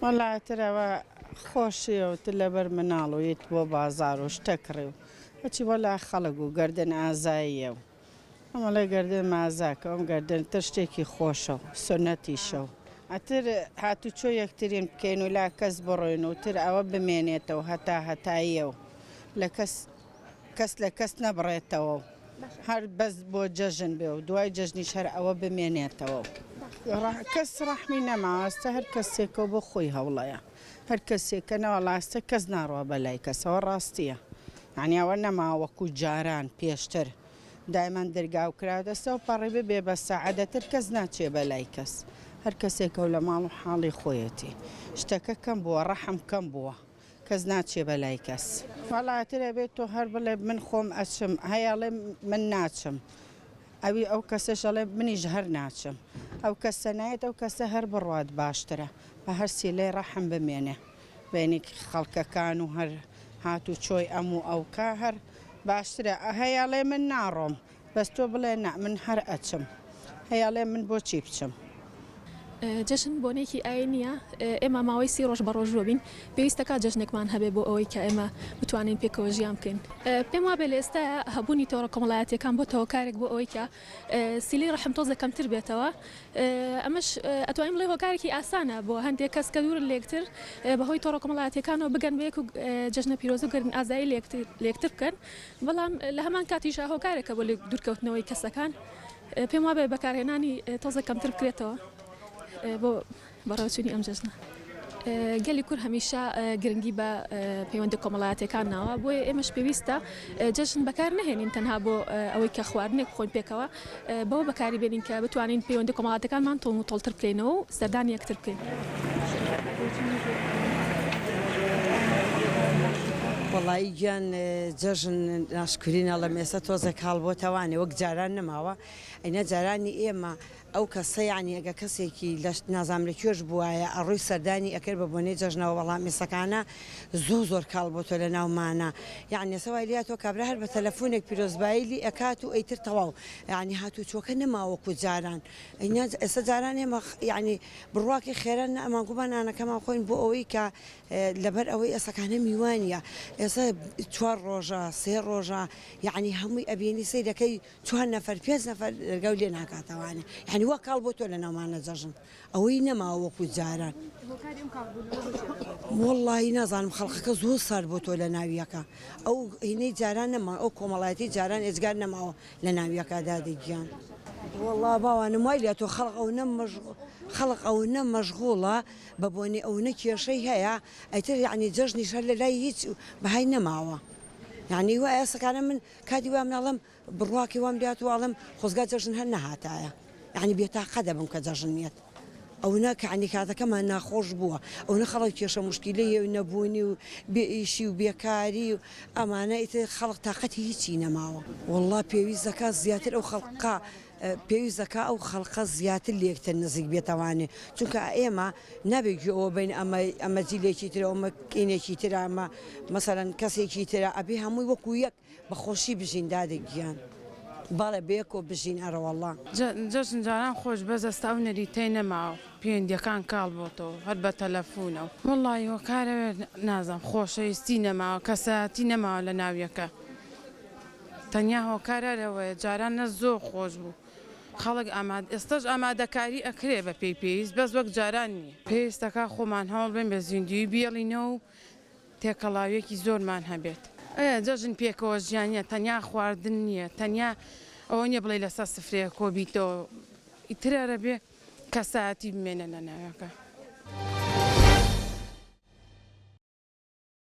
وەڵا ترەوە خۆشیەوە لەبەر مناڵویت بۆ بازار و شتەکڕی و بەچی وەلا خەڵک و گەردن ئازاییە و ئەمەڵێ گەردن مازاکە ئەم گەردن تر شتێکی خۆشە و سنەتیشە و ئەتر هاتوچۆ یەکترین بکەین و لا کەس بڕۆین و تر ئەوە بمێنێتەوە هەتاییە و لە کەس لە کەس نەبڕێتەوە و هەر بەس بۆ جەژن بێ و دوای جەژنیش هەر ئەوە بمێنێتەوە کەس ڕەحمی نەماوەستە هەر کەسێکەوە بۆ خۆی هەوڵەیە هەر کەسێکە نەوەڵاستە کەس ناڕوە بەلای کەسەوە ڕاستیە یعنی ئەوە نەماوەکو جاران پێشتر دایمان دەرگاو کرا دەستەوە پەڕی ببێ بە سەعادەتر کەس ناچێ بەلای کەس هەر کەسێکە و لە ماڵ و حاڵی خۆیەتی شتەکە کەم بووە ڕەحم کەم بووە کەس ناچێ بەلای کەس وەڵاترە بێت تۆ هەر بڵێ من خۆم ئەچم هەیەڵێ من ناچم ئەوی ئەو کەسەشەڵێ منیش هەر ناچم ئەو کەسە نایەت ئەو کەسە هەر بڕوات باشترە بە هەر سیلەی ڕەحم بمێنێ بینی خەڵکەکان و هەر هاتو چۆی ئەم و ئەوکە هەر باشترە هەیەڵێ من ناڕۆم بەس تۆ بڵێ نا من هەر ئەچم هەیەڵێ من بۆچی بچم جەژن بۆنێکی ئاینیە ئێمە ماوەی 30 ڕۆژ بە ڕۆژ بین پێویستەکە جەژنێکمان هەبێ بۆ ئەوەی کە ئێمە بتوانین پێکەوە ژیان بکەین پێم وابێ لە ئێستا هەبوونی تۆڕە کۆمەڵایەتیەکان بۆ تەوەکارێک بۆ ئەوەی کە سیلی ڕەحم تۆزە کەمتر بێتەوە ئەمەش ئەتوانین بڵێ هۆکارێکی ئاسانە بۆ هەندێک کەس کە دوورن لێکتر بەهۆی تۆڕە کۆمەڵایەتیەکانەوە بگەن بە یەک و جەژنە پیرۆز و گەردن ئازایی لێکتر بکەن بەڵام لە هەمان کاتیشا هۆکارێکە بۆ دوورکەوتنەوەی کەسەکان پێم وابێ بەکارهێنانی تۆزە کەمتر بکرێتەوە بۆ بەڕێوەچوونی ئەم جەژنە گەلی کورد هەمیشە گرنگی بە پەیوەندی کۆمەڵایەتیەکان ناوە بۆیە ئێمەش پێویستە جەژن بەکار نهێنین تەنها بۆ ئەوەی کە خواردنێک خۆین پێکەوە بەوە بەکاری بێنین کە بتوانین پەیوەندی کۆمەڵایەتەکانمان تۆڵ و تۆڵتر بکەینەوە و سەردانی یەکتر بکەین وەڵی گیان جەژن ناشکرینە لە مێسە تۆزە کاڵ بۆ تەوانێ وەک جاران نەماوە ئەینە جارانی ئێمە ئەو کەسە یعنی ئەگە کەسێکی لە نازانام کوێش بووایە ئەڕووی سەردانی ئەکرد بە بۆنەی جەژنەوە وەڵام مێسەکانە زۆر کاڵ بۆ تۆ لە ناومانە یعنی سەوای لیا تۆ کابرا هەر بە تەلەفۆنێک پیرۆزبایلی ئەکات و ئەیتر تەواو یعنی هاتوو چۆکە نەماوەکو جاران ئێستا جاران ئێمە یعنی بڕواکی خێران ئەمانگومانانەکەمان خۆین بۆ ئەوەی کە لەبەر ئەوەی ئەسەکانە میوانە ئێستا 4 ڕۆژە 3 ڕۆژە یعنی هەمووی ئەبینی سەیرەکەی 4 نەفەر 5 نەفەر دەرگاو لێ ناکاتەوانێ یعنی وە کاڵ بۆ تۆ لە ناومانە جەژن ئەوەی نەماوەکو جاران وەڵڵی نازانم خەڵقەکە زۆر سار بۆ تۆ لە ناویەکە ئەو هینەی جاران نەما ئەو کۆمەڵایەتی جاران ئێجگار نەماوە لە ناویەکەدا دەگیان وەڵڵا باوانم وای لێ تۆ خەڵق ئەو نە مەشغوڵە بە بۆنی ئەو نە کێشەی هەیە ئەیتر یعنی جەژنیش هەر لە لای هیچ بەهای نەماوە یعنی وایە سەکانە من کاتی وام ناڵم بڕواکی وام لات واڵم خۆزگا جەژن هەر نەهاتایە یعنی بێتاقە دەبم کە جەژن نیەت ئەو ناکەعنی کاتەکەمان ناخۆش بووە ئەو نە خەڵک کێشە مشکیلەیە و نەبوونی و بێئیشی و بێکاری و ئەمانە ئیتر خەڵق تااقەتی هیچی نەماوە وەڵڵا پێویست دەکات زیاتر ئەو خەڵقا پێویست دەکات ئەو خەڵقە زیاتر لێکتر نزیک بێتەوانێ چونکە ئێمە نابێکی ئەوە بین ئەمە جیلێکی ترە ئەمە کینێکی ترە ئەمە مەسەرەن کەسێکی ترە ئەبێ هەمووی وەکو یەک بەخۆشی بژین دادەگیان باڵێ بەیەکۆ بژین ئەرەوەڵڵا جەژن جاران خۆش بەزەستا و نەریتەی نەماوە پەیوەندیەکان کاڵ بۆتەوە هەر بە تەلەفۆنە و وەڵڵی هۆکارەوێ نازانم خۆشەویستی نەماوە کەسەتی نەماوە لە ناویەکە تەنیا هۆکارەرەوەیە جارانە زۆر خۆش بوو خەڵک ئێستاش ئامادەکاری ئەکرێ بە پێویست بەس وەک جاران نییە پێویستەکە خۆمان هەوڵ بێن بە زیندوی بێڵینەوە و تێکەڵاویەکی زۆرمان هەبێت جەژن پێکەوە ژیانە تەنیا خواردن نییە تەنیا ئەوە نییە بڵێ لەسەر سفرەیە کۆبییتەوە ئیترەرە بێ کەسایەتی بمێنە لە ناوەکە.